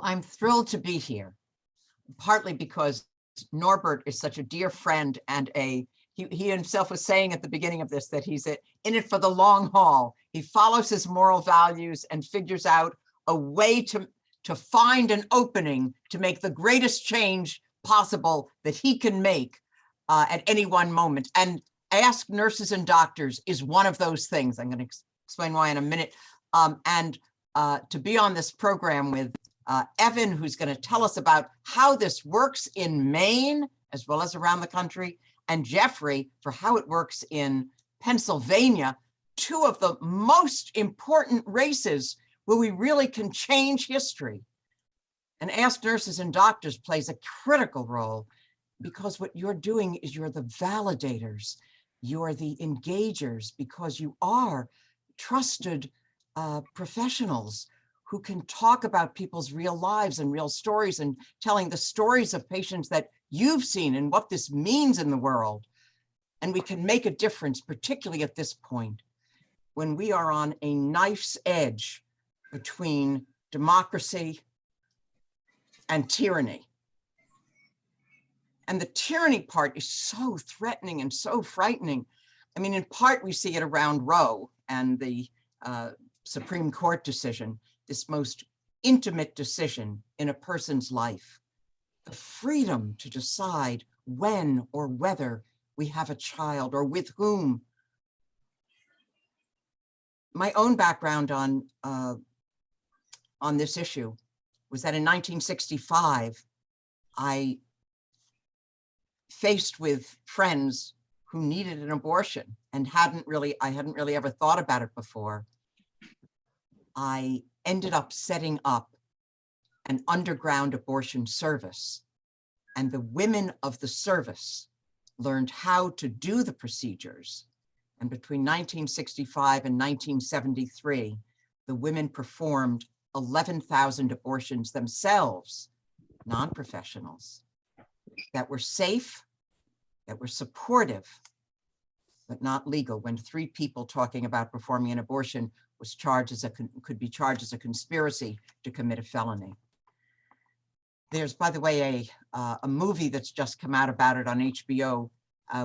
I'm thrilled to be here, partly because Norbert is such a dear friend and he himself was saying at the beginning of this that he's in it for the long haul. He follows his moral values and figures out a way to find an opening to make the greatest change possible that he can make at any one moment. And Ask Nurses and Doctors is one of those things. I'm going to explain why in a minute. To be on this program with Evan, who's going to tell us about how this works in Maine, as well as around the country, and Jeffrey for how it works in Pennsylvania, two of the most important races where we really can change history. And Ask Nurses and Doctors plays a critical role because what you're doing is you're the validators, you're the engagers, because you are trusted professionals who can talk about people's real lives and real stories and telling the stories of patients that you've seen and what this means in the world. And we can make a difference, particularly at this point, when we are on a knife's edge between democracy and tyranny. And the tyranny part is so threatening and so frightening. I mean, in part, we see it around Roe and the Supreme Court decision, this most intimate decision in a person's life. The freedom to decide when or whether we have a child or with whom. My own background on this issue was that in 1965, I faced with friends who needed an abortion and I hadn't really ever thought about it before. I ended up setting up an underground abortion service, and the women of the service learned how to do the procedures. And between 1965 and 1973, the women performed 11,000 abortions themselves, non-professionals, that were safe, that were supportive, but not legal. When 3 people talking about performing an abortion was charged as could be charged as a conspiracy to commit a felony. There's, by the way, a movie that's just come out about it on HBO.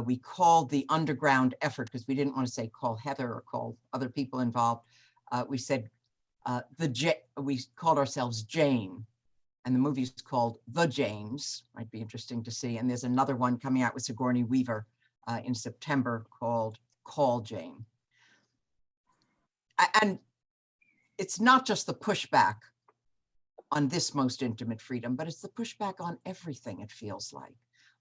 We called the underground effort, because we didn't want to say call Heather or call other people involved. We said we called ourselves Jane, and the movie's called The Janes. Might be interesting to see. And there's another one coming out with Sigourney Weaver in September called Call Jane. And it's not just the pushback on this most intimate freedom, but it's the pushback on everything, it feels like,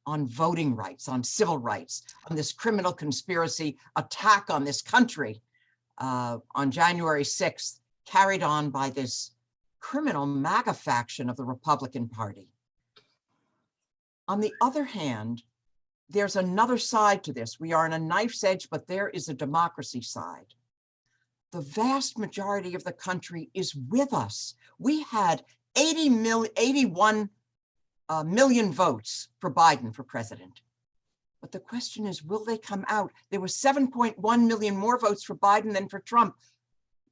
on voting rights, on civil rights, on this criminal conspiracy attack on this country on January 6th, carried on by this criminal MAGA faction of the Republican Party. On the other hand, there's another side to this. We are on a knife's edge, but there is a democracy side. The vast majority of the country is with us. We had 81 million votes for Biden for president. But the question is, will they come out? There were 7.1 million more votes for Biden than for Trump.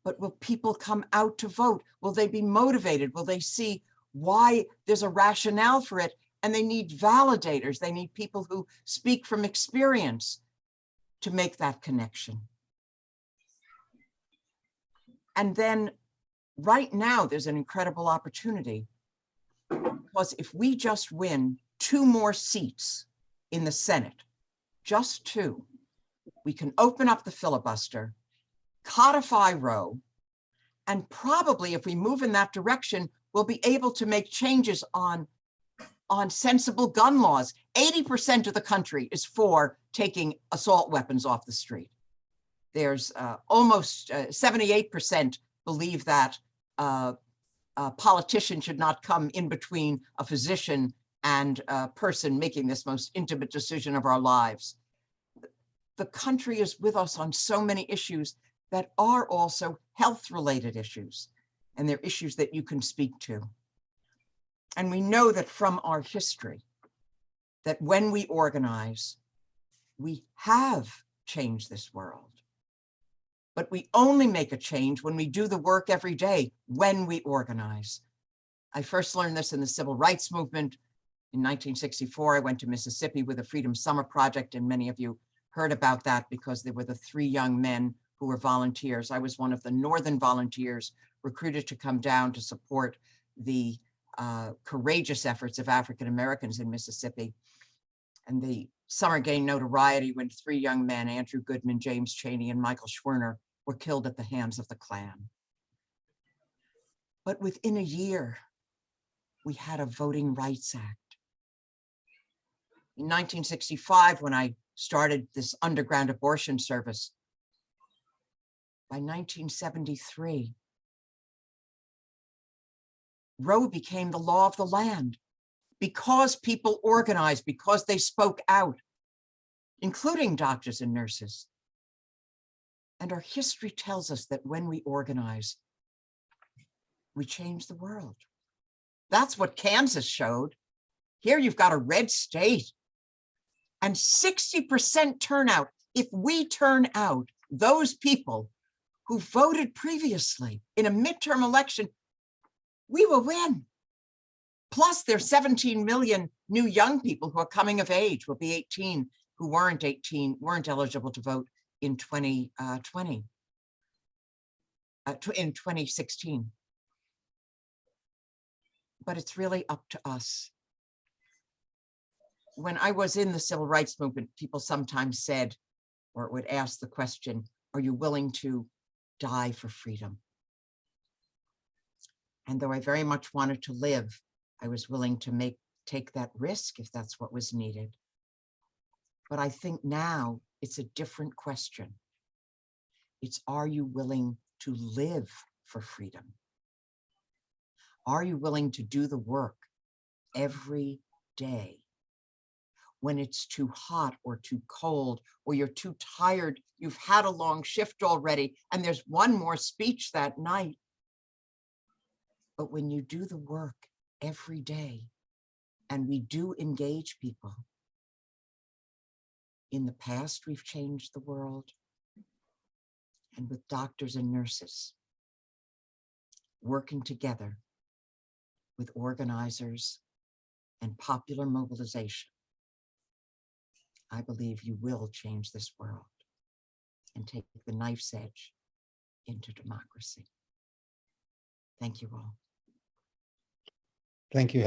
But will people come out to vote? Will they be motivated? Will they see why there's a rationale for it? And they need validators. They need people who speak from experience to make that connection. And then right now, there's an incredible opportunity, because if we just win 2 more seats in the Senate, just 2, we can open up the filibuster, codify Roe, and probably if we move in that direction, we'll be able to make changes on sensible gun laws. 80% of the country is for taking assault weapons off the street. There's almost 78% believe that a politician should not come in between a physician and a person making this most intimate decision of our lives. The country is with us on so many issues that are also health-related issues, and they're issues that you can speak to. And we know that from our history, that when we organize, we have changed this world. But we only make a change when we do the work every day, when we organize. I first learned this in the civil rights movement. In 1964, I went to Mississippi with the Freedom Summer Project, and many of you heard about that because they were the 3 young men who were volunteers. I was one of the Northern volunteers recruited to come down to support the courageous efforts of African Americans in Mississippi. And the summer gained notoriety when 3 young men, Andrew Goodman, James Chaney, and Michael Schwerner, were killed at the hands of the Klan. But within a year, we had a Voting Rights Act. In 1965, when I started this underground abortion service, by 1973, Roe became the law of the land because people organized, because they spoke out, including doctors and nurses. And our history tells us that when we organize, we change the world. That's what Kansas showed. Here you've got a red state and 60% turnout. If we turn out those people who voted previously in a midterm election, we will win. Plus there's 17 million new young people who are coming of age, will be 18, who weren't eligible to vote in 2016. But it's really up to us. When I was in the civil rights movement, people sometimes said, or would ask the question, are you willing to die for freedom? And though I very much wanted to live, I was willing to take that risk if that's what was needed. But I think now it's a different question. It's, are you willing to live for freedom? Are you willing to do the work every day when it's too hot or too cold, or you're too tired, you've had a long shift already, and there's one more speech that night? But when you do the work every day, and we do engage people, in the past, we've changed the world, and with doctors and nurses working together with organizers and popular mobilization, I believe you will change this world and take the knife's edge into democracy. Thank you all. Thank you.